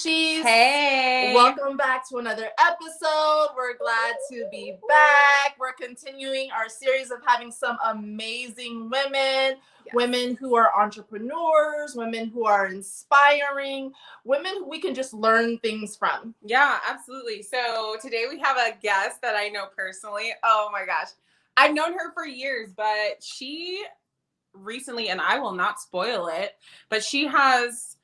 Peaches. Hey. Welcome back to another episode. We're glad to be back. We're continuing our series of having some amazing women, women who are entrepreneurs, women who are inspiring, women who we can just learn things from. Yeah, absolutely. So today we have a guest that I know personally. Oh my gosh. I've known her for years, but she recently, and I will not spoil it, but she has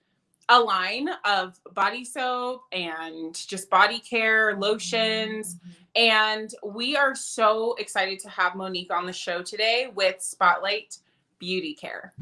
a line of body soap and just body care, lotions. And we are so excited to have Monique on the show today with Spotlight Beauty Care.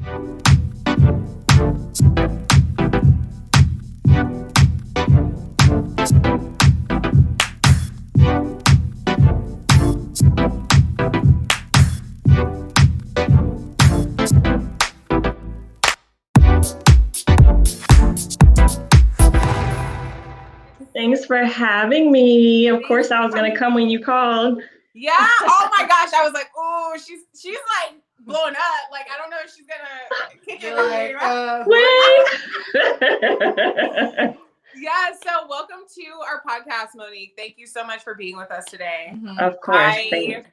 Thanks for having me. Of course, I was going to come when you called. Yeah. Oh my gosh. I was like, oh, she's like blowing up. Like, I don't know if she's going to kick it. Wait. Yeah. So welcome to our podcast, Monique. Thank you so much for being with us today. Of course. I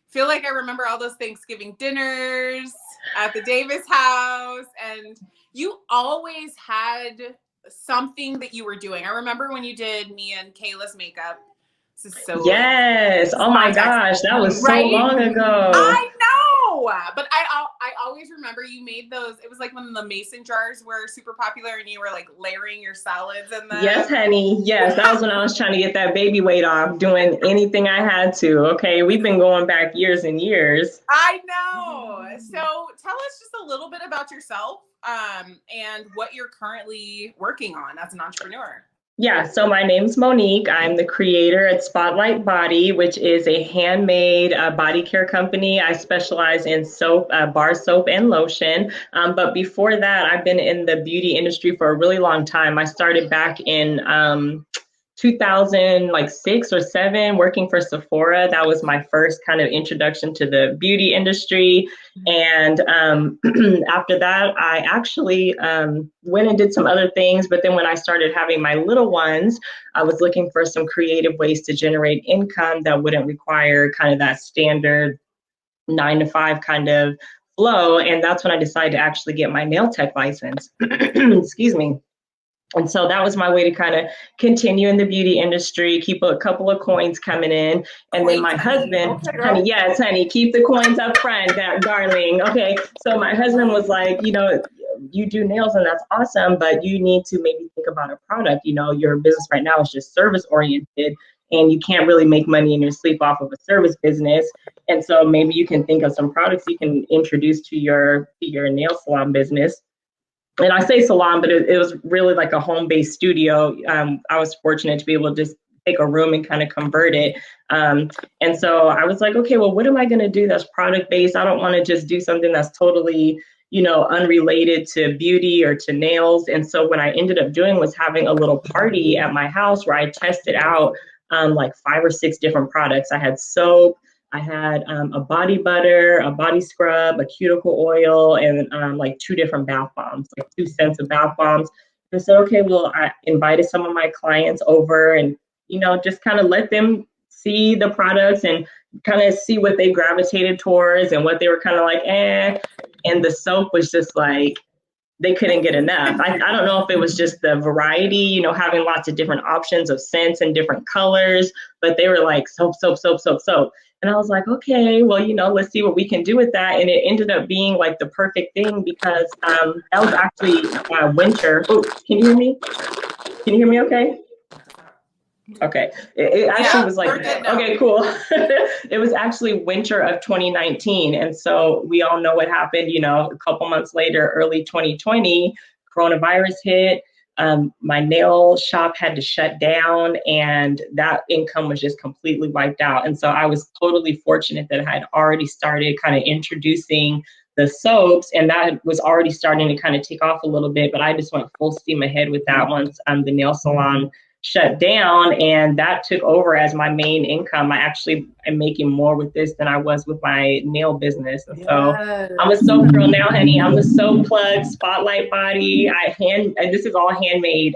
feel like I remember all those Thanksgiving dinners at the Davis house, and you always had something that you were doing. I remember when you did me and Kayla's makeup. This is so yes. Oh my gosh, that was so long ago. I know, but I always remember you made those. It was like when the mason jars were super popular, and you were like layering your salads in them. Yes, honey. Yes, that was when I was trying to get that baby weight off, doing anything I had to. Okay, we've been going back years and years. I know. So tell us just a little bit about yourself, and what you're currently working on as an entrepreneur. Yeah, so my name's Monique. I'm the creator at Spotlight Body, which is a handmade body care company. I specialize in soap, bar soap and lotion. But before that, I've been in the beauty industry for a really long time. I started back in 2006 or 7 working for Sephora. That was my first kind of introduction to the beauty industry. And after that, I actually went and did some other things. But then when I started having my little ones, I was looking for some creative ways to generate income that wouldn't require kind of that standard 9-to-5 kind of flow. And that's when I decided to actually get my nail tech license. Excuse me. And so that was my way to kind of continue in the beauty industry, keep a couple of coins coming in. And then my husband, honey, yes, honey, keep the coins up front, darling. Okay. So my husband was like, you know, you do nails and that's awesome, but you need to maybe think about a product. You know, your business right now is just service oriented and you can't really make money in your sleep off of a service business. And so maybe you can think of some products you can introduce to your nail salon business. And I say salon, but it was really like a home-based studio. I was fortunate to be able to just take a room and kind of convert it. And so I was like, okay, well, what am I going to do that's product-based? I don't want to just do something that's totally, you know, unrelated to beauty or to nails. And so what I ended up doing was having a little party at my house where I tested out like 5 or 6 different products. I had soap. I had a body butter, a body scrub, a cuticle oil, and like 2 different bath bombs, like 2 scents of bath bombs. And I said, okay, well, I invited some of my clients over and, you know, just kind of let them see the products and kind of see what they gravitated towards and what they were kind of like, eh. And the soap was just like, they couldn't get enough. I don't know if it was just the variety, you know, having lots of different options of scents and different colors, but they were like soap, soap, soap, soap, soap. And I was like, okay, well, you know, let's see what we can do with that. And it ended up being like the perfect thing because that was actually winter. Oh, can you hear me? Can you hear me okay? Okay. It actually was like, okay, cool. It was actually winter of 2019. And so we all know what happened, you know, a couple months later, early 2020, coronavirus hit. My nail shop had to shut down and that income was just completely wiped out. And so I was totally fortunate that I had already started kind of introducing the soaps and that was already starting to kind of take off a little bit, but I just went full steam ahead with that once the nail salon shut down, and that took over as my main income. I actually am making more with this than I was with my nail business. And so I'm a soap girl now, honey. I'm a soap plug, Spotlight Body. This is all handmade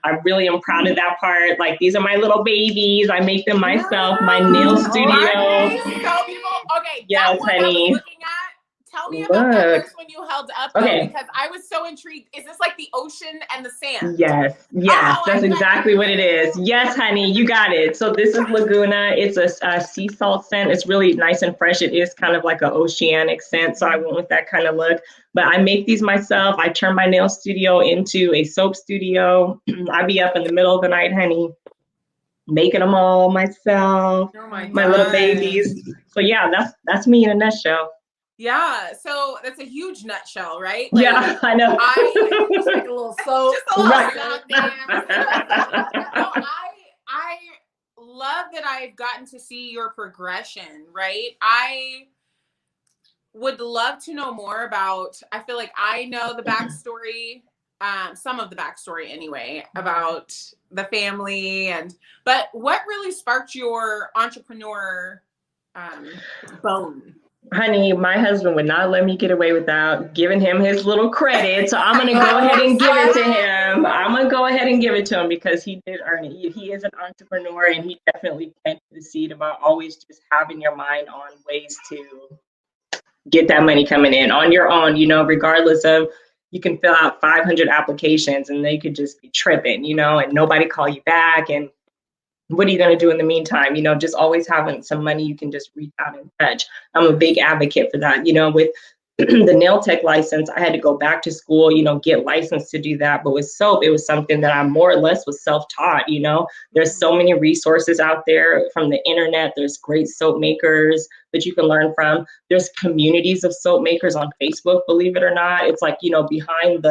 I really am proud of that part. Like, these are my little babies. I make them myself. My nail studio. Okay, so people, Yes, that one I honey. was looking at. Tell me about that first one you held up, though, Okay. because I was so intrigued. Is this like the ocean and the sand? Yes, that's exactly what it is. Yes, honey, you got it. So this is Laguna. It's a sea salt scent. It's really nice and fresh. It is kind of like an oceanic scent, so I went with that kind of look. But I make these myself. I turn my nail studio into a soap studio. I be up in the middle of the night, honey, making them all myself. Oh my little babies. So yeah, that's me in a nutshell. Yeah, so that's a huge nutshell, right? Like, Yeah, I know. Just like a little soap. Just a little Right. soap no, I love that I've gotten to see your progression, right? I would love to know more about, I feel like I know the backstory, some of the backstory anyway, about the family, but what really sparked your entrepreneur bone? Honey, my husband would not let me get away without giving him his little credit. So I'm going to go ahead and give it to him. I'm going to go ahead and give it to him because he did earn it. He is an entrepreneur, and he definitely planted the seed about always just having your mind on ways to get that money coming in on your own, regardless of, you can fill out 500 applications and they could just be tripping, and nobody call you back. And what are you going to do in the meantime? Just always having some money you can just reach out and touch. I'm a big advocate for that. With the nail tech license, I had to go back to school, get licensed to do that. But with soap, it was something that I more or less was self-taught. There's so many resources out there from the internet. There's great soap makers that you can learn from. There's communities of soap makers on Facebook, believe it or not. It's like, behind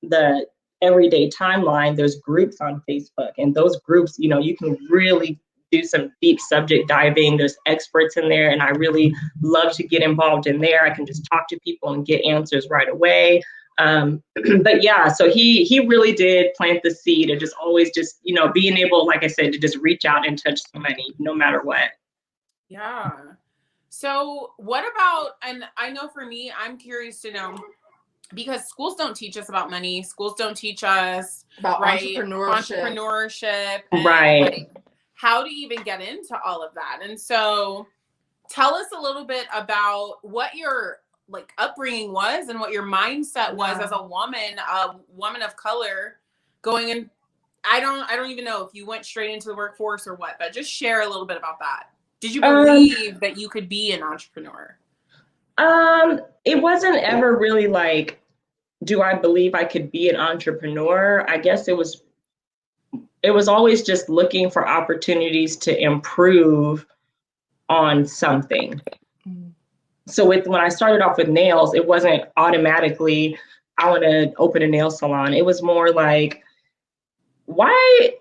the everyday timeline, there's groups on Facebook, and those groups, you can really do some deep subject diving. There's experts in there, and I really love to get involved in there. I can just talk to people and get answers right away. But yeah, so he really did plant the seed of just always just, being able, like I said, to just reach out and touch somebody no matter what. Yeah. So what about, and I know for me, I'm curious to know, because schools don't teach us about money. Schools don't teach us about entrepreneurship. Right. Like, how to even get into all of that. And so tell us a little bit about what your upbringing was and what your mindset was as a woman of color going in. I don't even know if you went straight into the workforce or what, but just share a little bit about that. Did you believe that you could be an entrepreneur? It wasn't ever really like, do I believe I could be an entrepreneur? I guess it was always just looking for opportunities to improve on something. So when I started off with nails, it wasn't automatically, I want to open a nail salon. It was more like, why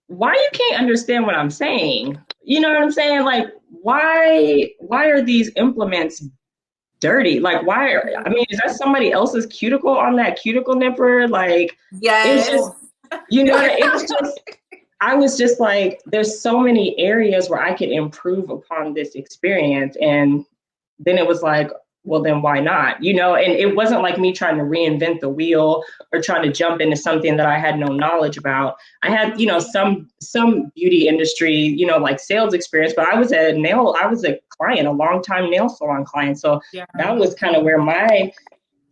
you can't understand what I'm saying? You know what I'm saying? Like, why are these implements dirty? Like, why is that somebody else's cuticle on that cuticle nipper? Like, yes. It's just, it was just, I was just like, there's so many areas where I could improve upon this experience. And then it was like, well, then why not? And it wasn't like me trying to reinvent the wheel or trying to jump into something that I had no knowledge about. I had, some beauty industry, like sales experience, but I was a client, a longtime nail salon client. So that was kind of where my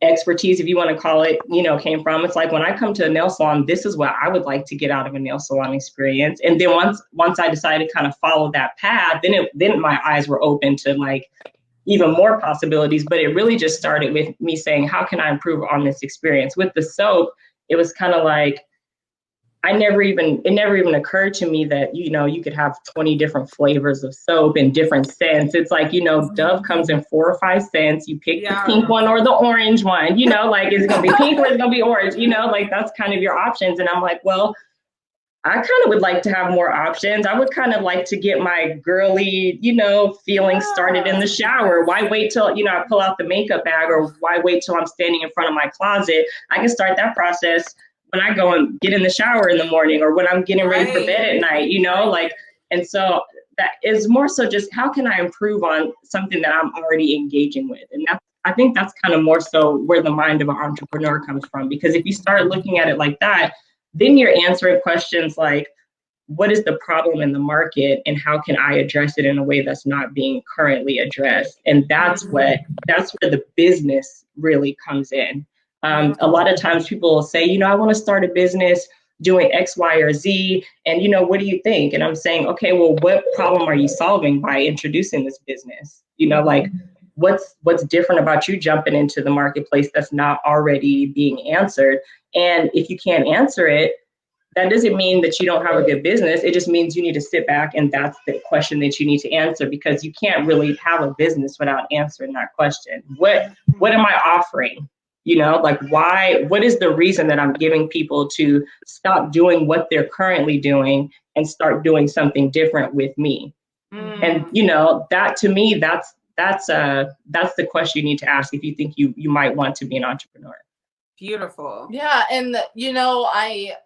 expertise, if you want to call it, came from. It's like, when I come to a nail salon, this is what I would like to get out of a nail salon experience. And then once I decided to kind of follow that path, then my eyes were open to like even more possibilities. But it really just started with me saying, how can I improve on this experience? With the soap, it was kind of like, it never even occurred to me that, you could have 20 different flavors of soap and different scents. It's like, Dove comes in 4 or 5 scents. You pick the pink one or the orange one, like, is it going to be pink or is it going to be orange? Like, that's kind of your options. And I'm like, well, I kind of would like to have more options. I would kind of like to get my girly, feeling started in the shower. Why wait till, I pull out the makeup bag, or why wait till I'm standing in front of my closet? I can start that process when I go and get in the shower in the morning, or when I'm getting ready for bed at night, like, and so that is more so just, how can I improve on something that I'm already engaging with? And I think that's kind of more so where the mind of an entrepreneur comes from, because if you start looking at it like that, then you're answering questions like, what is the problem in the market and how can I address it in a way that's not being currently addressed? And that's where the business really comes in. A lot of times people will say, I want to start a business doing X, Y, or Z. And, what do you think? And I'm saying, okay, well, what problem are you solving by introducing this business? Like what's different about you jumping into the marketplace that's not already being answered? And if you can't answer it, that doesn't mean that you don't have a good business. It just means you need to sit back and that's the question that you need to answer, because you can't really have a business without answering that question. What am I offering? Like what is the reason that I'm giving people to stop doing what they're currently doing and start doing something different with me? And that to me, that's the question you need to ask if you think you might want to be an entrepreneur. Beautiful. Yeah. And,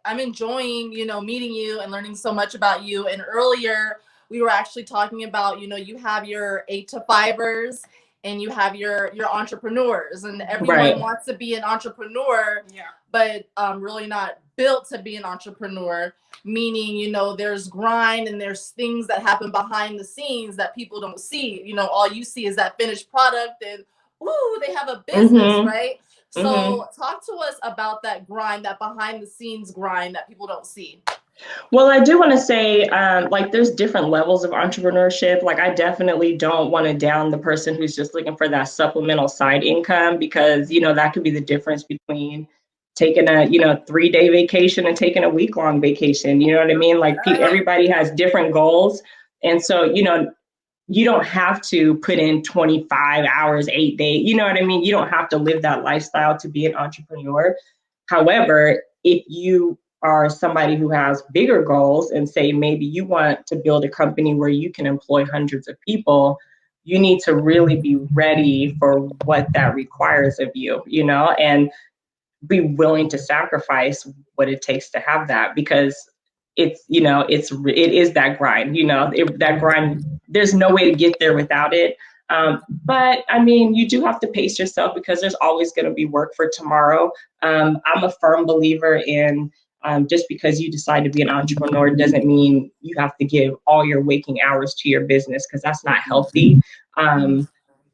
I'm enjoying, meeting you and learning so much about you. And earlier we were actually talking about, you have your 8-to-5ers and you have your entrepreneurs, and everyone wants to be an entrepreneur, but really not built to be an entrepreneur, meaning, there's grind and there's things that happen behind the scenes that people don't see. All you see is that finished product and, ooh, they have a business, right? So talk to us about that grind, that behind the scenes grind that people don't see. Well, I do want to say, there's different levels of entrepreneurship. Like, I definitely don't want to down the person who's just looking for that supplemental side income, because, that could be the difference between taking a, 3-day vacation and taking a week-long vacation. You know what I mean? Like, everybody has different goals. And so, you don't have to put in 25 hours, 8 days. You know what I mean? You don't have to live that lifestyle to be an entrepreneur. However, if you are somebody who has bigger goals and say maybe you want to build a company where you can employ hundreds of people, you need to really be ready for what that requires of you, and be willing to sacrifice what it takes to have that, because it is that grind, that grind. There's no way to get there without it. But I mean, you do have to pace yourself, because there's always going to be work for tomorrow. I'm a firm believer in just because you decide to be an entrepreneur doesn't mean you have to give all your waking hours to your business, because that's not healthy.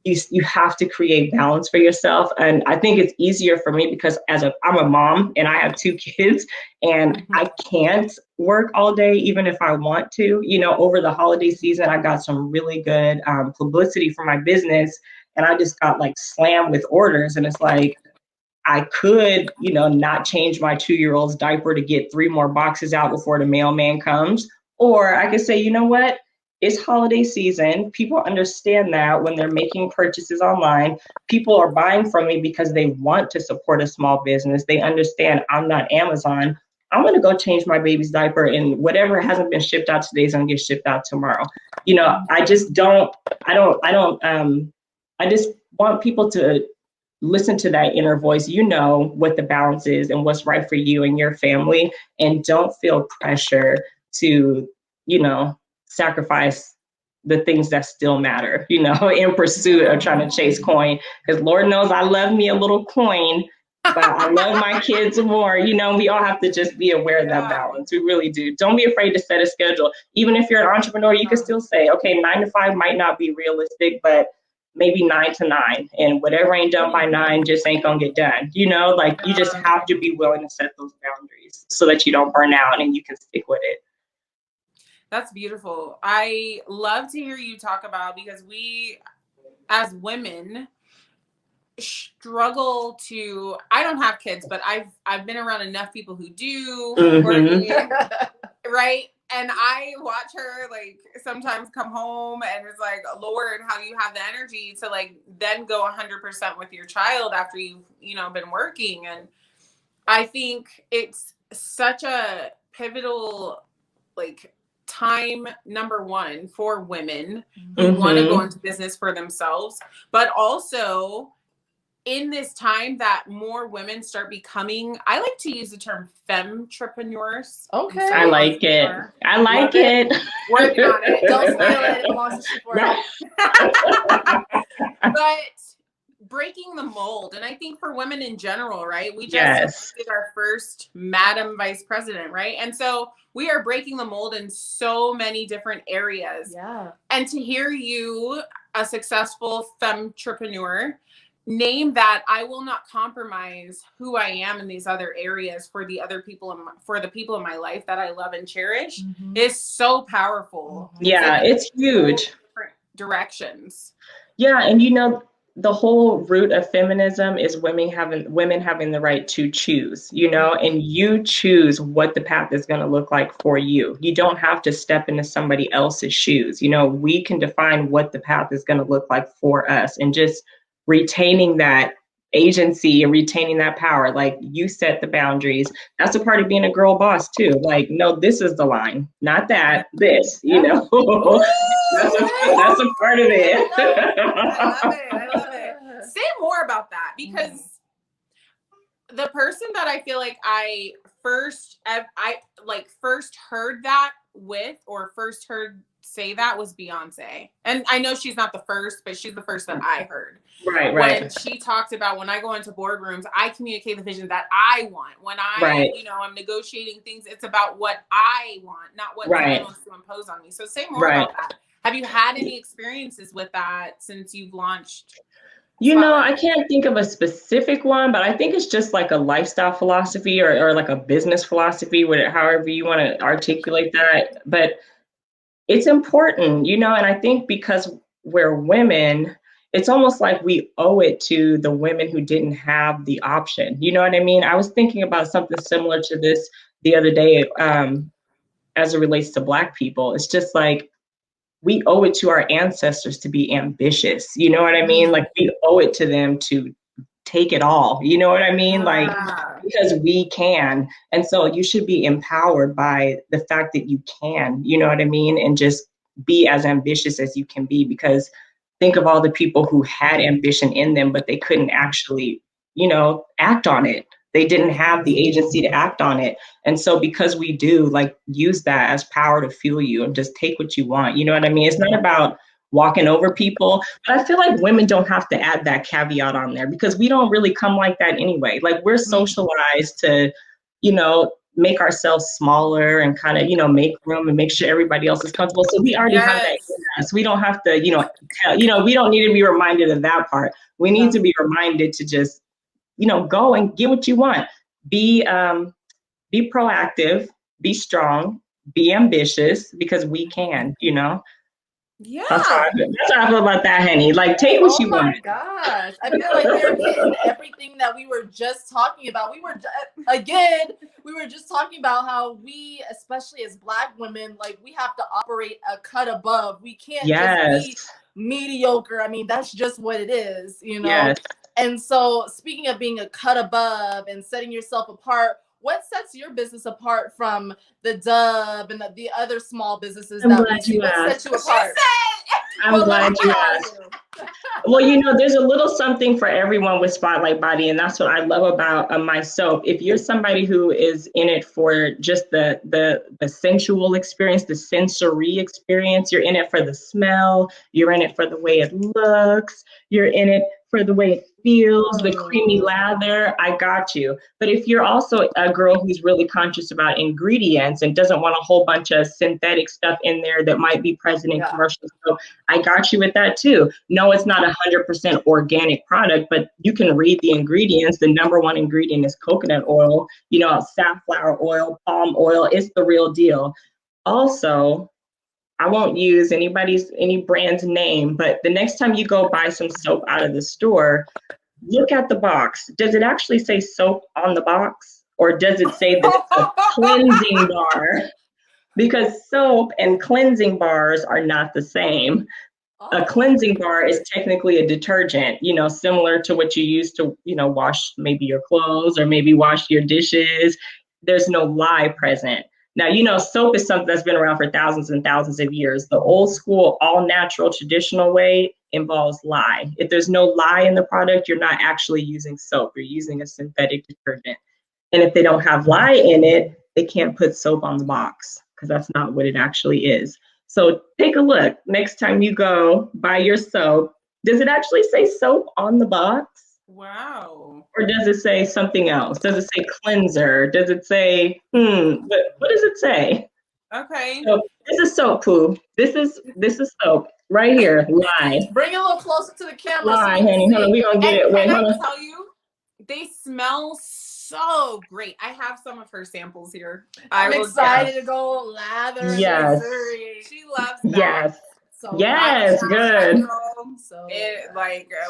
You have to create balance for yourself. And I think it's easier for me because I'm a mom and I have 2 kids, and I can't work all day, even if I want to. Over the holiday season, I got some really good publicity for my business, and I just got slammed with orders. And it's like, I could, not change my 2-year-old's diaper to get 3 more boxes out before the mailman comes. Or I could say, you know what? It's holiday season. People understand that when they're making purchases online, people are buying from me because they want to support a small business. They understand I'm not Amazon. I'm going to go change my baby's diaper, and whatever hasn't been shipped out today is going to get shipped out tomorrow. I just I just want people to listen to that inner voice, what the balance is and what's right for you and your family, and don't feel pressure to, sacrifice the things that still matter, in pursuit of trying to chase coin. Because Lord knows I love me a little coin, but I love my kids more. We all have to just be aware of that balance. We really do. Don't be afraid to set a schedule. Even if you're an entrepreneur, you can still say, okay, 9 to 5 might not be realistic, but maybe 9 to 9, and whatever ain't done by 9 just ain't gonna get done. You just have to be willing to set those boundaries so that you don't burn out and you can stick with it. That's beautiful. I love to hear you talk about, because we as women struggle to, I don't have kids, but I've been around enough people who do, right? And I watch her sometimes come home and it's like, Lord, how do you have the energy to then go 100% with your child after you've, been working? And I think it's such a pivotal, time, number one, for women who want to go into business for themselves, but also in this time that more women start becoming, I like to use the term femtrepreneurs. Okay. I like it. I like it. Working on it. Don't spoil it. It belongs to Sephora. But breaking the mold. And I think for women in general, right? We just Yes. elected our first Madam Vice President, right? And so we are breaking the mold in so many different areas. Yeah. And to hear you, a successful femtrepreneur, name that I will not compromise who I am in these other areas for the other people for the people in my life that I love and cherish is so powerful. Yeah, it's huge. Different directions. Yeah, and you know, the whole root of feminism is women having the right to choose, you know, and you choose what the path is going to look like for you. You don't have to step into somebody else's shoes. You know, we can define what the path is going to look like for us, and just retaining that agency and retaining that power. Like, you set the boundaries. That's a part of being a girl boss too. Like, no, this is the line, not that, this, you know. That's a part of it. I love it. Say more about that, because the person that I feel like I first heard that with, or first heard say that, was Beyonce. And I know she's not the first, but she's the first that I heard. Right. When she talked about, when I go into boardrooms, I communicate the vision that I want. When I, you know, I'm negotiating things, it's about what I want, not what someone wants to impose on me. So say more about that. Have you had any experiences with that since you've launched? You know, I can't think of a specific one, but I think it's just like a lifestyle philosophy, or like a business philosophy, however you want to articulate that. But it's important, you know, and I think because we're women, it's almost like we owe it to the women who didn't have the option. You know what I mean? I was thinking about something similar to this the other day, as it relates to Black people. It's just like, we owe it to our ancestors to be ambitious. You know what I mean? Like, we owe it to them to take it all. You know what I mean? Like, because we can. And so you should be empowered by the fact that you can, you know what I mean? And just be as ambitious as you can be, because think of all the people who had ambition in them, but they couldn't actually, you know, act on it. They didn't have the agency to act on it. And so because we do, like, use that as power to fuel you and just take what you want. You know what I mean? It's not about walking over people. But I feel like women don't have to add that caveat on there, because we don't really come like that anyway. Like, we're socialized to, you know, make ourselves smaller and kind of, you know, make room and make sure everybody else is comfortable. So we already have that in us. We don't have to, you know, we don't need to be reminded of that part. We need to be reminded to just, you know, go and get what you want. Be proactive, be strong, be ambitious, because we can, you know. Yeah. That's how I feel about that, honey. Like, take what you want. Oh my gosh. I feel like you're hitting everything that we were just talking about. We were just talking about how we, especially as Black women, like, we have to operate a cut above. We can't just be mediocre. I mean, that's just what it is, you know? Yes. And so, speaking of being a cut above and setting yourself apart, what sets your business apart from the Dove and the other small businesses that we do? What sets you apart? I'm glad you asked. Well, you know, there's a little something for everyone with Spotlight Body, and that's what I love about my soap. If you're somebody who is in it for just the sensual experience, the sensory experience, you're in it for the smell, you're in it for the way it looks, you're in it for the way it feels, the creamy lather, I got you. But if you're also a girl who's really conscious about ingredients and doesn't want a whole bunch of synthetic stuff in there that might be present in commercials, so I got you with that too. No, it's not 100% organic product, but you can read the ingredients. The number one ingredient is coconut oil, you know, safflower oil, palm oil. It's the real deal. Also, I won't use any brand's name, but the next time you go buy some soap out of the store, look at the box. Does it actually say soap on the box, or does it say that it's a cleansing bar? Because soap and cleansing bars are not the same. A cleansing bar is technically a detergent, you know, similar to what you use to, you know, wash maybe your clothes or maybe wash your dishes. There's no lye present. Now, you know, soap is something that's been around for thousands and thousands of years. The old school, all natural, traditional way involves lye. If there's no lye in the product, you're not actually using soap. You're using a synthetic detergent. And if they don't have lye in it, they can't put soap on the box, because that's not what it actually is. So take a look. Next time you go buy your soap, Does it actually say soap on the box? Wow. Or does it say something else? Does it say cleanser? Does it say, what does it say? Okay. So this is soap, Pooh. This is soap right here. Lie. Bring it a little closer to the camera so Lie, we can honey. see. Hold on, we gonna get And it. Wait, can hold I on. tell you, they smell so great. I have some of her samples here. I'm excited to go lather. Yes. She loves that. Yes. So Yes, good. So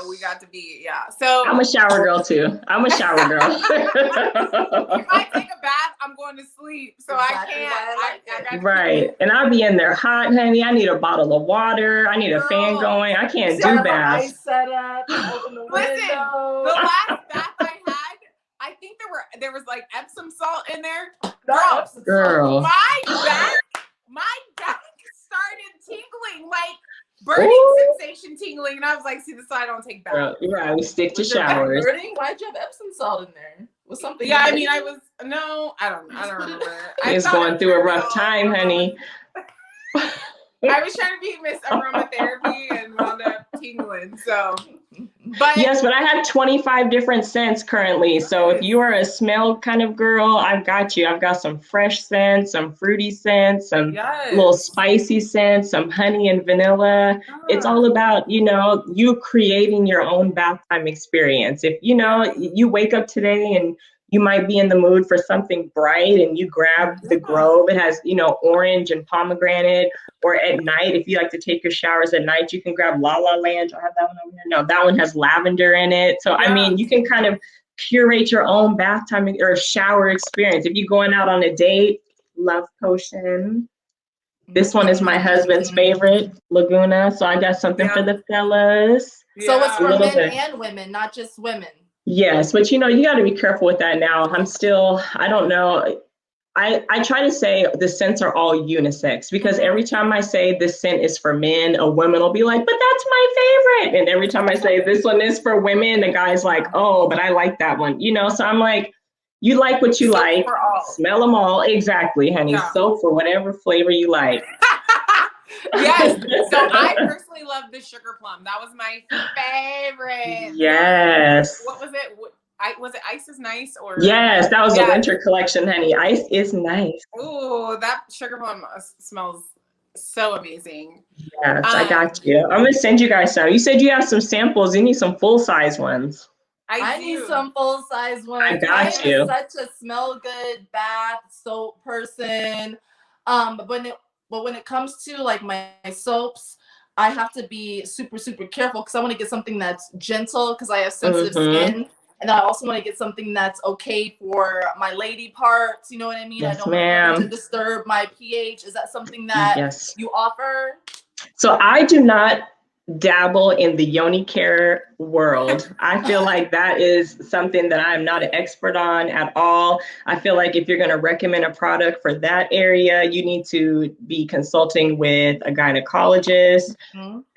We got to be, So I'm a shower girl too. I'm a shower girl. if I take a bath, I'm going to sleep. So Exactly I can't. Right. And I'll be in there hot, honey. I need a bottle of water. I need a fan going. I can't do baths. Ice setup. Open the Listen, window. the last bath I had, I think there was like Epsom salt in there. Girl. My back started tingling, like burning sensation tingling, and I was like, "See, this is why I don't take baths." Girl, you're right. We stick to Was your back showers. burning? Why'd you have Epsom salt in there? Was something? Yeah, I mean, I don't remember. He's going through a rough time, honey. I was trying to be Miss Aromatherapy and wound up tingling. So, but yes, but I have 25 different scents currently. So if you are a smell kind of girl, I've got you. I've got some fresh scents, some fruity scents, some little spicy scents, some honey and vanilla. It's all about, you creating your own bath time experience. If, you wake up today and you might be in the mood for something bright and you grab the Grove. It has, orange and pomegranate. Or at night, if you like to take your showers at night, you can grab La La Land. I have that one over here. No, that one has lavender in it. So, I mean, you can kind of curate your own bath time or shower experience. If you're going out on a date, Love Potion. This one is my husband's favorite, Laguna. So I got something for the fellas. So it's for men and women, not just women. Yes, but you got to be careful with that now. I don't know. I try to say the scents are all unisex because every time I say this scent is for men, a woman will be like, but that's my favorite. And every time I say this one is for women, the guy's like, oh, but I like that one. So I'm like, you like what you like. Smell them all. Exactly, honey. Yeah. Soap for whatever flavor you like. Yes. So I personally love the sugar plum. That was my favorite. Yes. What was it? Was it Ice is Nice? Or yes, that was a winter collection, honey. Ice is Nice. Ooh, that sugar plum smells so amazing. Yes, I got you. I'm gonna send you guys some. You said you have some samples. You need some full-size ones. I need some full-size ones. I got you. I'm such a smell good bath soap person. But when it comes to like my soaps, I have to be super, super careful because I want to get something that's gentle because I have sensitive skin. And I also want to get something that's okay for my lady parts. You know what I mean? Yes, I don't want it to disturb my pH. Is that something that you offer? So I do not dabble in the yoni care world. I feel like that is something that I'm not an expert on at all. I feel like if you're going to recommend a product for that area, you need to be consulting with a gynecologist.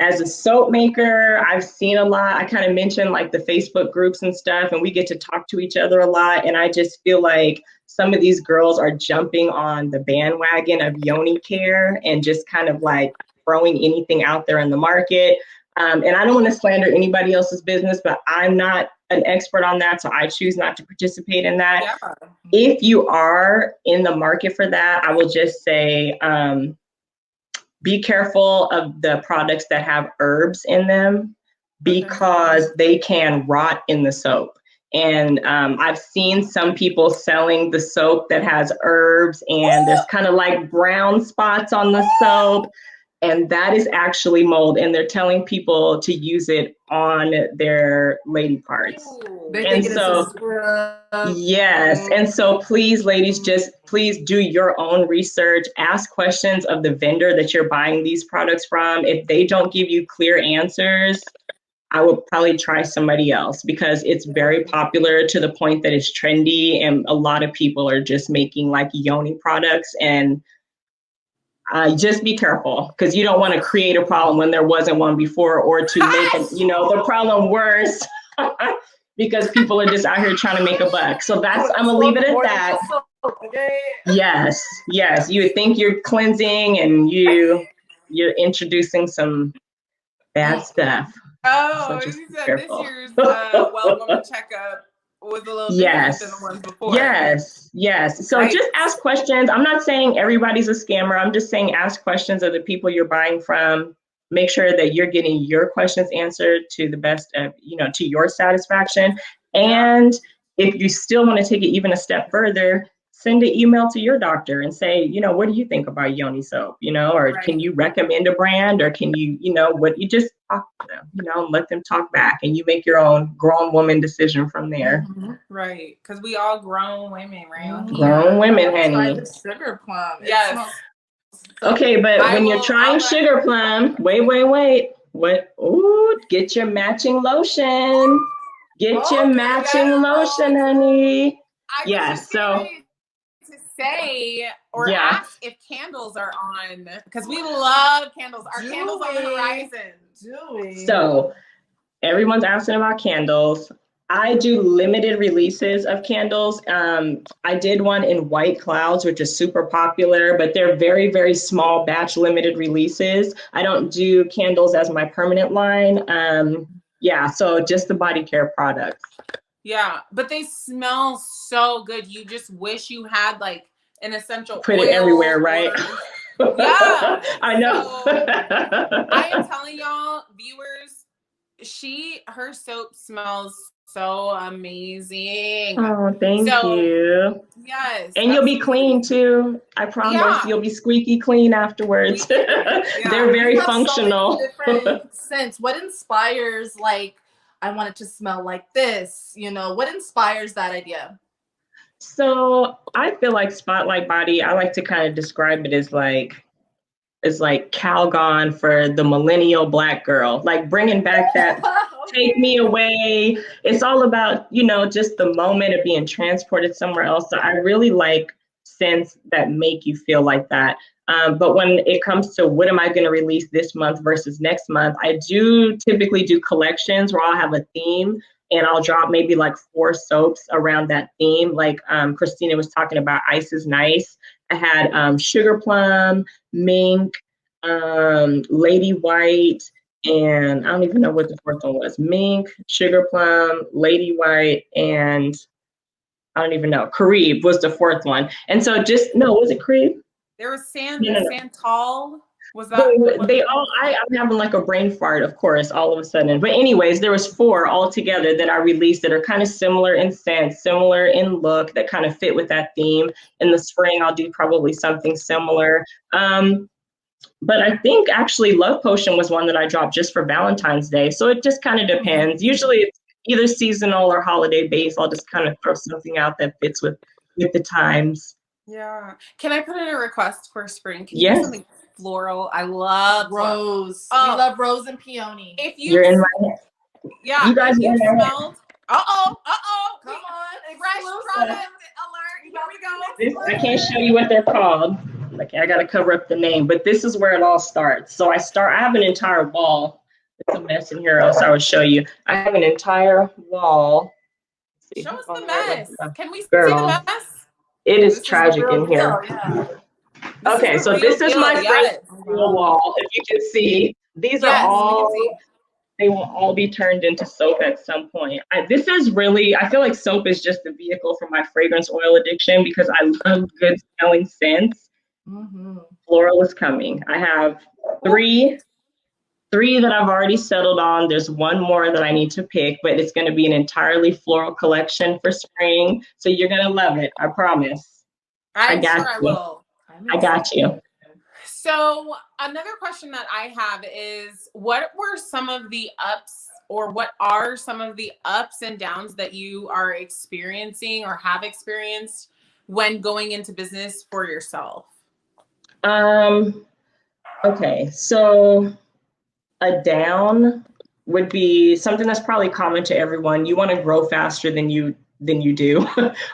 As a soap maker, I've seen a lot. I kind of mentioned like the Facebook groups and stuff, and we get to talk to each other a lot. And I just feel like some of these girls are jumping on the bandwagon of yoni care and just kind of like throwing anything out there in the market. And I don't want to slander anybody else's business, but I'm not an expert on that, so I choose not to participate in that. Yeah. If you are in the market for that, I will just say, be careful of the products that have herbs in them because they can rot in the soap. And I've seen some people selling the soap that has herbs and there's kind of like brown spots on the soap. And that is actually mold, and they're telling people to use it on their lady parts. Yes. And so please, ladies, please do your own research. Ask questions of the vendor that you're buying these products from. If they don't give you clear answers, I would probably try somebody else because it's very popular to the point that it's trendy, and a lot of people are just making like yoni products. And just be careful because you don't want to create a problem when there wasn't one before, or to make the problem worse because people are just out here trying to make a buck. So I'm gonna leave it at that. Yes. You would think you're cleansing and you're introducing some bad stuff. Oh, just you be said this careful. year's Well Woman checkup was a little different than the ones before. Yes. So just ask questions. I'm not saying everybody's a scammer. I'm just saying ask questions of the people you're buying from. Make sure that you're getting your questions answered to the best of, to your satisfaction. And if you still want to take it even a step further, send an email to your doctor and say, what do you think about Yoni soap? Or can you recommend a brand, or can you, what you just talk to them, let them talk back, and you make your own grown woman decision from there. Right. Because we all grown women around here. Grown women, honey. Try the sugar plum. Yes. Okay, but when you're trying sugar plum, wait. Ooh, get your matching lotion. Get your matching lotion, honey. I was just to say or ask if candles are on, because we love candles. Are candles on the horizon? So everyone's asking about candles. I do limited releases of candles. I did one in White Clouds, which is super popular, but they're very, very small batch limited releases. I don't do candles as my permanent line. So just the body care products. Yeah, but they smell so good. You just wish you had like an essential Put it everywhere, right? Yeah. I know. So, I am telling y'all, viewers, her soap smells so amazing. Oh, thank you. Yes. And you'll be clean too. I promise. You'll be squeaky clean afterwards. They're very functional. So many different scents. What inspires, like, I want it to smell like this? What inspires that idea? So I feel like Spotlight Body, I like to kind of describe it as like Calgon for the millennial Black girl, like bringing back that take me away. It's all about, just the moment of being transported somewhere else. So I really like scents that make you feel like that. But when it comes to what am I going to release this month versus next month, I do typically do collections where I'll have a theme and I'll drop maybe like 4 soaps around that theme. Like Christina was talking about Ice is Nice. I had Sugar Plum, Mink, Lady White, and I don't even know what the fourth one was. Mink, Sugar Plum, Lady White, and I don't even know. Carib was the 4th one. And so was it Carib? There was Santal. Was that? I'm having like a brain fart, of course, all of a sudden. But anyways, there was 4 altogether that I released that are kind of similar in scent, similar in look, that kind of fit with that theme. In the spring, I'll do probably something similar. But I think actually Love Potion was one that I dropped just for Valentine's Day. So it just kind of depends. Usually it's either seasonal or holiday based. I'll just kind of throw something out that fits with the times. Yeah. Can I put in a request for spring? Can you do something floral? I love rose. We love rose and peony. If you're in my head. Yeah. You guys smelled. Come on. Fresh product alert. Here we go. I can't show you what they're called. Like I got to cover up the name, but this is where it all starts. So I have an entire wall. It's a mess in here, else I would show you. I have an entire wall. Show us the mess. Can we see the mess? It is tragic in here. Okay, so this is my wall. If you can see, these are all. They will all be turned into soap at some point. I feel like soap is just the vehicle for my fragrance oil addiction because I love good smelling scents. Floral is coming. I have 3 that I've already settled on. There's 1 more that I need to pick, but it's going to be an entirely floral collection for spring. So you're going to love it. I promise. I will. I got you. So another question that I have is, what are some of the ups and downs that you are experiencing or have experienced when going into business for yourself? Okay, so a down would be something that's probably common to everyone. You want to grow faster than you do.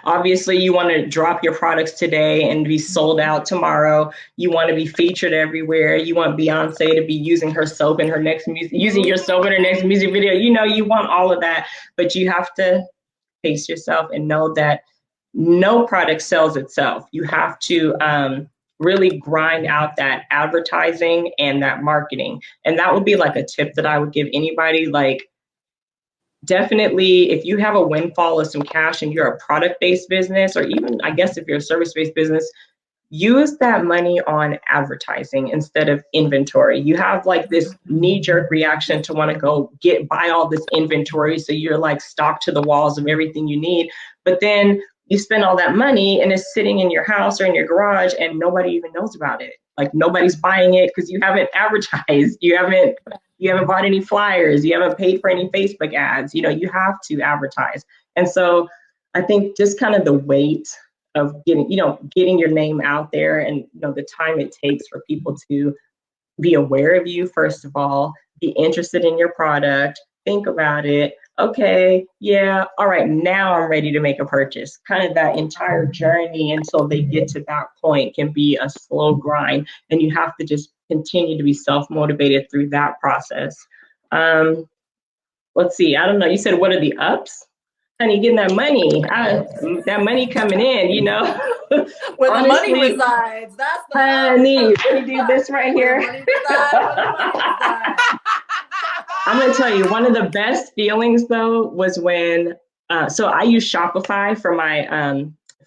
Obviously, you want to drop your products today and be sold out tomorrow. You want to be featured everywhere. You want Beyonce to be using her soap in her next using your soap in her next music video. You want all of that, but you have to pace yourself and know that no product sells itself. You have to really grind out that advertising and that marketing. And that would be like a tip that I would give anybody. Like, definitely, if you have a windfall of some cash and you're a product-based business, or even, I guess, if you're a service-based business, use that money on advertising instead of inventory. You have like this knee-jerk reaction to want to go buy all this inventory, so you're like stocked to the walls of everything you need. But then you spend all that money and it's sitting in your house or in your garage and nobody even knows about it. Like, nobody's buying it because you haven't advertised. You haven't bought any flyers. You haven't paid for any Facebook ads. You have to advertise. And so I think just kind of the weight of getting your name out there, and the time it takes for people to be aware of you, first of all, be interested in your product, think about it. Okay, yeah, all right, now I'm ready to make a purchase. Kind of that entire journey until they get to that point can be a slow grind, and you have to just continue to be self-motivated through that process. Let's see, I don't know, you said, what are the ups? Honey, getting that money, that money coming in, Where Honestly, the money resides, that's the honey, let me do this right here. Where the money resides, where the money resides. I'm gonna tell you, one of the best feelings though was when, so I use Shopify for my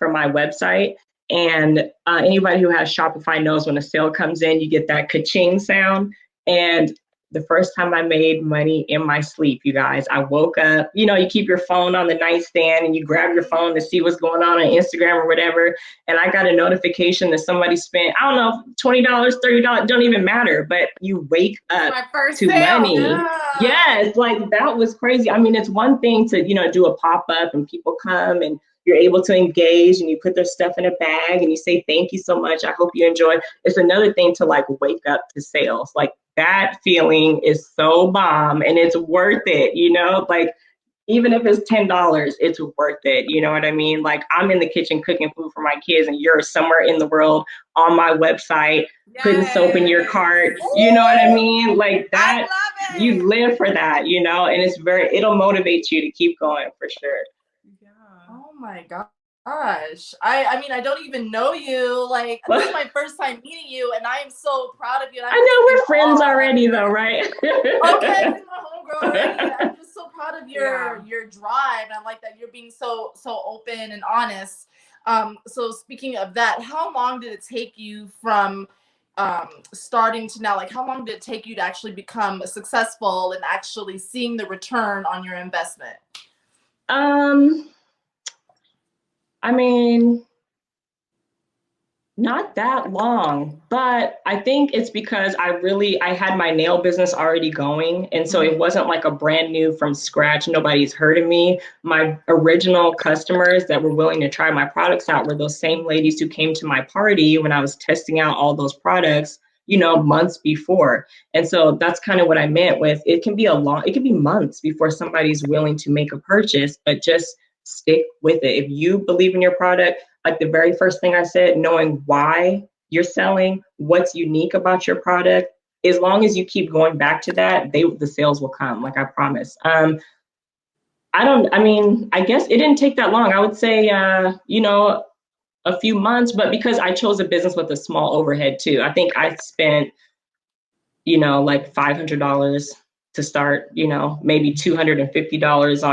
website, and anybody who has Shopify knows when a sale comes in, you get that ka-ching sound. And the first time I made money in my sleep, you guys, I woke up, you keep your phone on the nightstand and you grab your phone to see what's going on Instagram or whatever. And I got a notification that somebody spent, I don't know, $20, $30, don't even matter, but you wake up to money. Yeah. Yes, like that was crazy. I mean, it's one thing to, do a pop-up and people come and you're able to engage and you put their stuff in a bag and you say, thank you so much, I hope you enjoy. It's another thing to like wake up to sales. Like, that feeling is so bomb, and it's worth it, like, even if it's $10, it's worth it. You know what I mean? Like, I'm in the kitchen cooking food for my kids and you're somewhere in the world on my website, putting soap in your cart. You know what I mean? Like that, I love it. you live for that, and it'll motivate you to keep going for sure. Yeah. Oh my gosh. I mean, I don't even know you. Like, this is my first time meeting you, and I am so proud of you. I know we're friends already, though, right? Okay, you're my homegirl already. I'm just so proud of your drive, and I like that you're being so open and honest. So speaking of that, how long did it take you from starting to now? Like, how long did it take you to actually become successful and actually seeing the return on your investment? I mean, not that long, but I think it's because I had my nail business already going. And so it wasn't like a brand new from scratch. Nobody's heard of me. My original customers that were willing to try my products out were those same ladies who came to my party when I was testing out all those products, months before. And so that's kind of what I meant with, it can be months before somebody's willing to make a purchase, but just stick with it. If you believe in your product, like the very first thing I said, knowing why you're selling, what's unique about your product, as long as you keep going back to that, the sales will come, like I promise. I guess it didn't take that long. I would say, a few months, but because I chose a business with a small overhead too. I think I spent, like $500 to start, maybe $250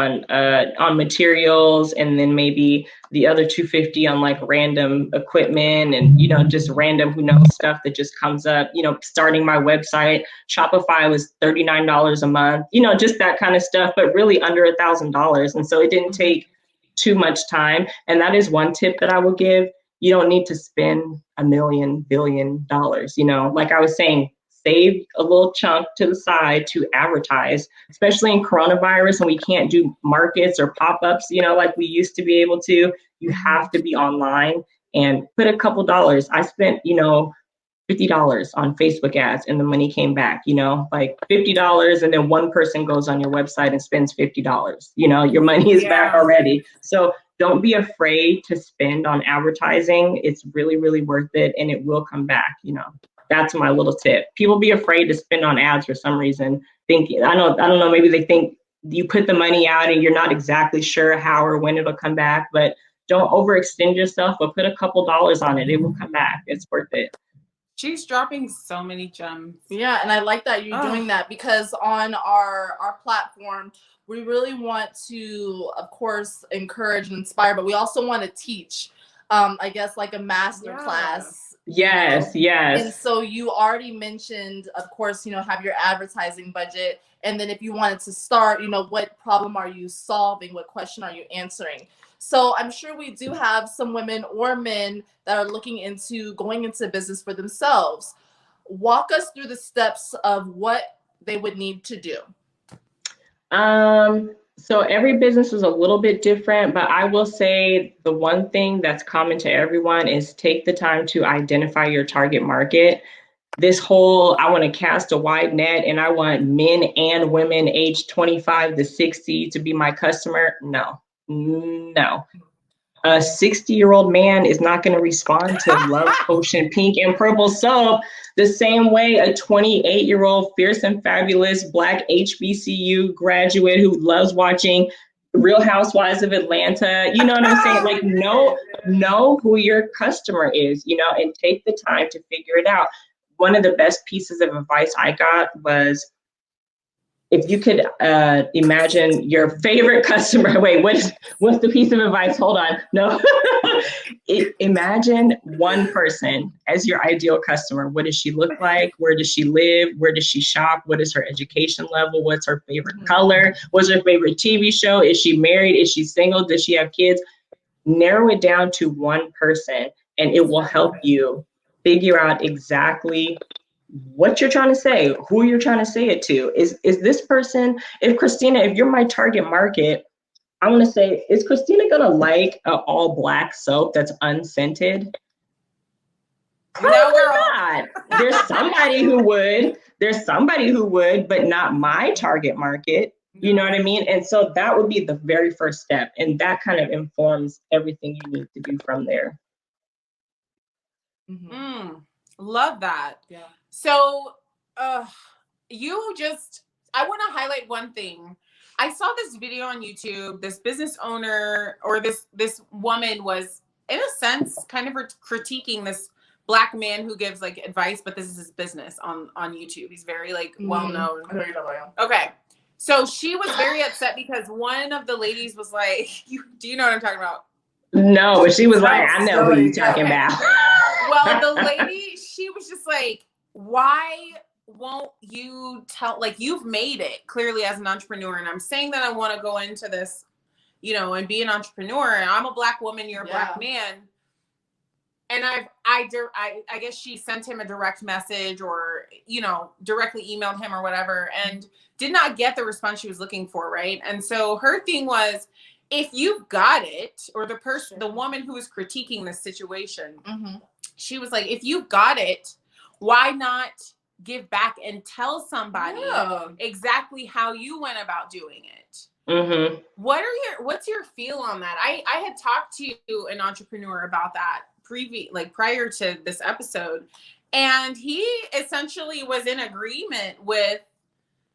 on materials, and then maybe the other $250 on like random equipment and, just random, stuff that just comes up, starting my website. Shopify was $39 a month, just that kind of stuff, but really under $1,000. And so it didn't take too much time. And that is one tip that I will give. You don't need to spend $1 billion. Like I was saying, save a little chunk to the side to advertise, especially in coronavirus, and we can't do markets or pop-ups, like we used to be able to. You have to be online and put a couple dollars. I spent, $50 on Facebook ads and the money came back, like $50, and then one person goes on your website and spends $50. Your money is back already. So don't be afraid to spend on advertising. It's really, really worth it, and it will come back. That's my little tip. People be afraid to spend on ads for some reason. I don't know, maybe they think you put the money out and you're not exactly sure how or when it'll come back, but don't overextend yourself, but put a couple dollars on it. It will come back. It's worth it. She's dropping so many gems. Yeah, and I like that you're doing that, because on our platform, we really want to, of course, encourage and inspire, but we also want to teach, I guess, like a master class. Yes, yes. And so you already mentioned, of course, have your advertising budget. And then if you wanted to start, what problem are you solving? What question are you answering? So I'm sure we do have some women or men that are looking into going into business for themselves. Walk us through the steps of what they would need to do. So every business is a little bit different, but I will say the one thing that's common to everyone is take the time to identify your target market. This whole, I want to cast a wide net and I want men and women aged 25 to 60 to be my customer. No. A 60-year-old man is not going to respond to Love Potion pink and purple soap the same way a 28-year-old fierce and fabulous Black HBCU graduate who loves watching Real Housewives of Atlanta. You know what I'm saying? Like, know who your customer is, and take the time to figure it out. One of the best pieces of advice I got was, if you could imagine your favorite customer. Wait, what's the piece of advice? Hold on. No. Imagine one person as your ideal customer. What does she look like? Where does she live? Where does she shop? What is her education level? What's her favorite color? What's her favorite TV show? Is she married? Is she single? Does she have kids? Narrow it down to one person, and it will help you figure out exactly what you're trying to say, who you're trying to say it to. Is this person, if Christina, if you're my target market, I want to say, is Christina going to like an all black soap that's unscented? Probably not. There's somebody who would, but not my target market. You know what I mean? And so that would be the very first step. And that kind of informs everything you need to do from there. Love that. Yeah. So I want to highlight one thing. I saw this video on YouTube. This business owner, or this woman, was in a sense kind of critiquing this Black man who gives like advice, but this is his business on YouTube. He's very like well known. I know you're talking about. Okay. So she was very upset because one of the ladies was like, do you know what I'm talking about? No, but she was like, I know what you're talking about. Well, the lady, she was just like, why won't you tell, like, you've made it clearly as an entrepreneur. And I'm saying that I want to go into this, and be an entrepreneur. And I'm a Black woman, you're a Black man. And I guess she sent him a direct message, or, directly emailed him or whatever, and did not get the response she was looking for. Right. And so her thing was, if you've got it, or the woman who was critiquing this situation, she was like, if you've got it, why not give back and tell somebody exactly how you went about doing it? What's your feel on that? I had talked to an entrepreneur about that prior to this episode, and he essentially was in agreement with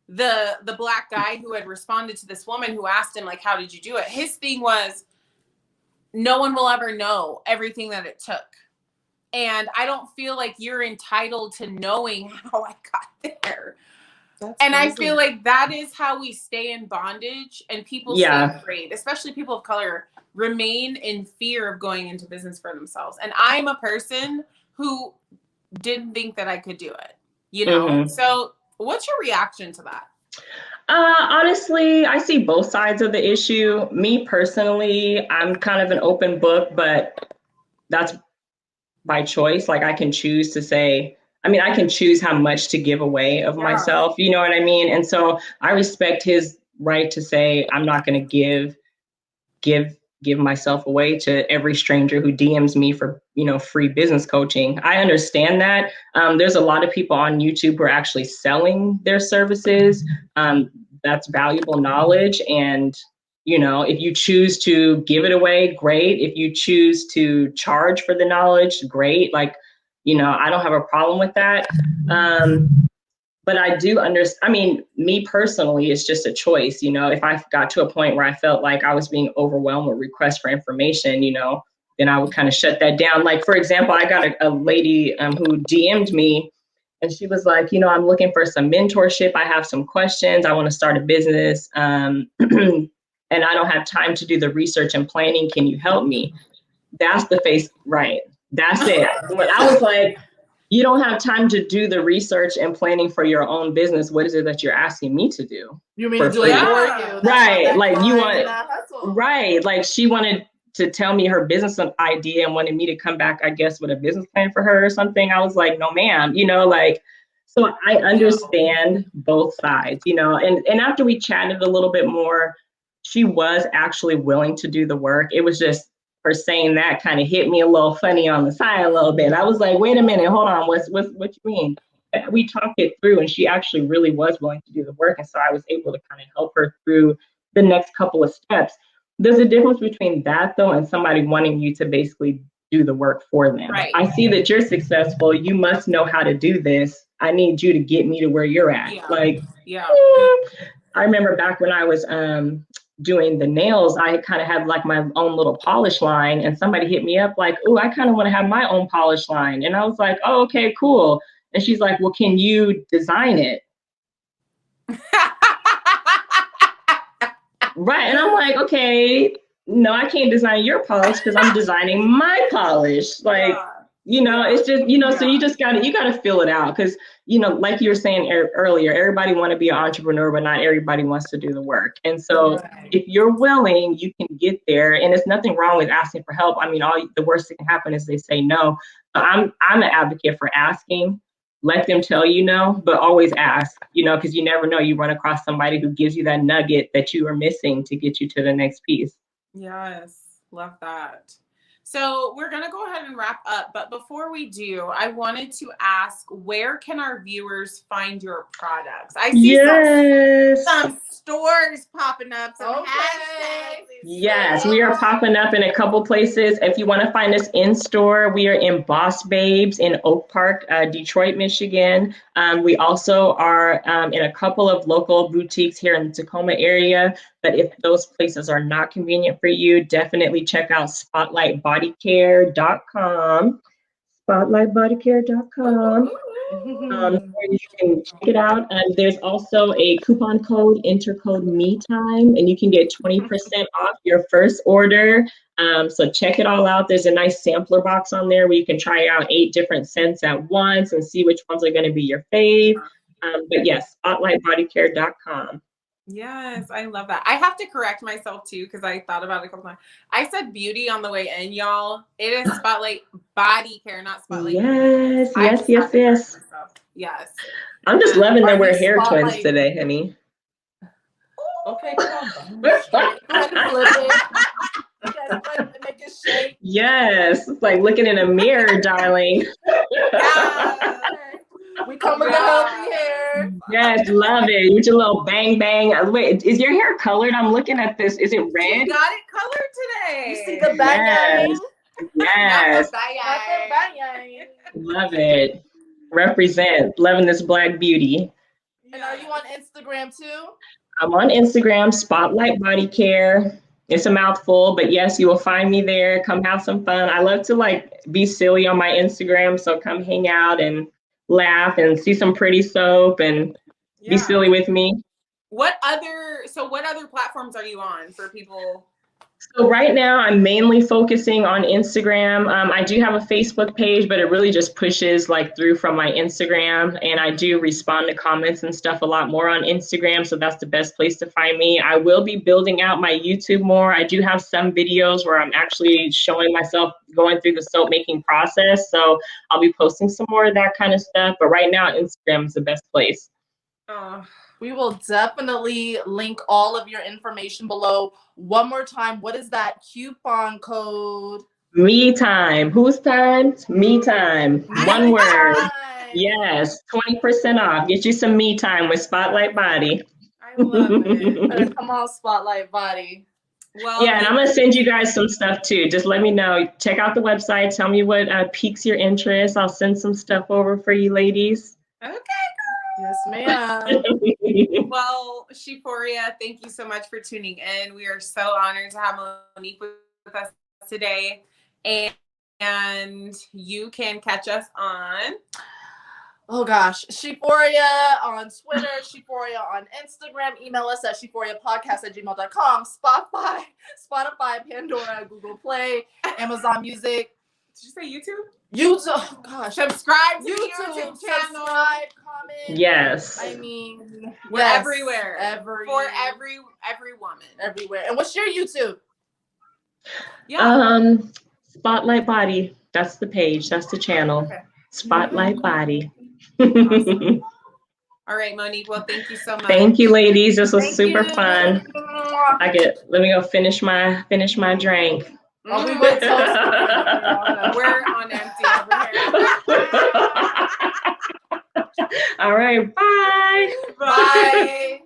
the Black guy who had responded to this woman who asked him, like, how did you do it? His thing was, no one will ever know everything that it took. And I don't feel like you're entitled to knowing how I got there. That's crazy. I feel like that is how we stay in bondage, and people stay afraid, especially people of color, remain in fear of going into business for themselves. And I'm a person who didn't think that I could do it, So what's your reaction to that? Honestly, I see both sides of the issue. Me personally, I'm kind of an open book, but that's by choice. Like, I can choose to say, I can choose how much to give away of myself. You know what I mean? And so I respect his right to say, I'm not going to give myself away to every stranger who DMs me for, free business coaching. I understand that. There's a lot of people on YouTube who are actually selling their services. That's valuable knowledge. And, if you choose to give it away, great. If you choose to charge for the knowledge, great. Like, I don't have a problem with that. But I do understand. I mean, me personally, it's just a choice. You know, if I got to a point where I felt like I was being overwhelmed with requests for information, you know, then I would kind of shut that down. Like, for example, I got a lady who DM'd me, and she was like, you know, I'm looking for some mentorship. I have some questions. I want to start a business, and I don't have time to do the research and planning. Can you help me? That's the face, right? That's it. But I was like, you don't have time to do the research and planning for your own business. What is it that you're asking me to do? You mean to do it for you? Right. Like you want, right. Like she wanted to tell me her business idea and wanted me to come back, I guess, with a business plan for her or something. I was like, no, ma'am, you know, like, so I understand both sides, you know, and after we chatted a little bit more, she was actually willing to do the work. It was just her saying that kind of hit me a little funny on the side a little bit. I was like, wait a minute, hold on, what you mean? We talked it through, and she actually really was willing to do the work. And so I was able to kind of help her through the next couple of steps. There's a difference between that, though, and somebody wanting you to basically do the work for them. Right. I see that you're successful. You must know how to do this. I need you to get me to where you're at. I remember back when I was doing the nails, I kind of had like my own little polish line, and somebody hit me up like, oh, I kind of want to have my own polish line. And I was like, oh, okay, cool. And she's like, well, can you design it? Right. And I'm like, okay, no, I can't design your polish because I'm designing my polish. Like, you know, it's just, you know, so you just gotta feel it out. Because, you know, like you were saying earlier, everybody want to be an entrepreneur, but not everybody wants to do the work. And so if you're willing, you can get there. And there's nothing wrong with asking for help. I mean, the worst that can happen is they say no. So I'm an advocate for asking. Let them tell you no, but always ask, you know, because you never know. You run across somebody who gives you that nugget that you are missing to get you to the next piece. Yes, love that. So we're going to go ahead and wrap up. But before we do, I wanted to ask, where can our viewers find your products? I see some stores popping up. Some hashtags. Yes, we are popping up in a couple places. If you want to find us in store, we are in Boss Babes in Oak Park, Detroit, Michigan. We also are in a couple of local boutiques here in the Tacoma area. But if those places are not convenient for you, definitely check out spotlightbodycare.com. Spotlightbodycare.com. Where you can check it out. There's also a coupon code, intercode MeTime, and you can get 20% off your first order. So check it all out. There's a nice sampler box on there where you can try out 8 different scents at once and see which ones are going to be your fave. But yes, spotlightbodycare.com. Yes, I love that. I have to correct myself too, because I thought about it a couple times. I said beauty on the way in, y'all. It is Spotlight Body Care, not Spotlight. Yes. Yes. I'm just loving that we're hair twins today, honey. Okay, come on. Make it shake. Yes, it's like looking in a mirror, darling. We come with the healthy hair. Yes, love it. With your little bang bang. Wait, is your hair colored? I'm looking at this. Is it red? You got it colored today. You see the bang? Yes. Love it. Represent. Loving this Black beauty. And are you on Instagram too? I'm on Instagram, Spotlight Body Care. It's a mouthful, but yes, you will find me there. Come have some fun. I love to like be silly on my Instagram, so come hang out and laugh and see some pretty soap and be silly with me. What other platforms are you on for people? So right now I'm mainly focusing on Instagram. I do have a Facebook page, but it really just pushes like through from my Instagram, and I do respond to comments and stuff a lot more on Instagram. So that's the best place to find me. I will be building out my YouTube more. I do have some videos where I'm actually showing myself going through the soap making process. So I'll be posting some more of that kind of stuff. But right now Instagram is the best place. We will definitely link all of your information below. One more time, what is that coupon code? Me time. Whose time? Me time. One word. Yes, 20% off. Get you some me time with Spotlight Body. I love it. Come on, Spotlight Body. Well, yeah, and I'm gonna send you guys some stuff too. Just let me know. Check out the website. Tell me what piques your interest. I'll send some stuff over for you ladies. Okay, girl. Yes, ma'am. Well, Shiforia, thank you so much for tuning in. We are so honored to have Monique with us today. And you can catch us on... Oh gosh, Shiforia on Twitter, Shiforia on Instagram. Email us at shiforiapodcast@gmail.com. Spotify, Pandora, Google Play, Amazon Music. Did you say YouTube? YouTube. Oh gosh. Subscribe to YouTube the YouTube channel. Subscribe, comment. Yes. I mean, we're yes, everywhere. For every woman. Everywhere. And what's your YouTube? Yeah. Spotlight Body. That's the page. That's the channel. Okay. Spotlight Body. Awesome. All right, Monique. Well, thank you so much. Thank you, ladies. This was super you. fun. Let me go finish my drink. Oh, we would toast. We're on empty over here. All right, bye. Bye.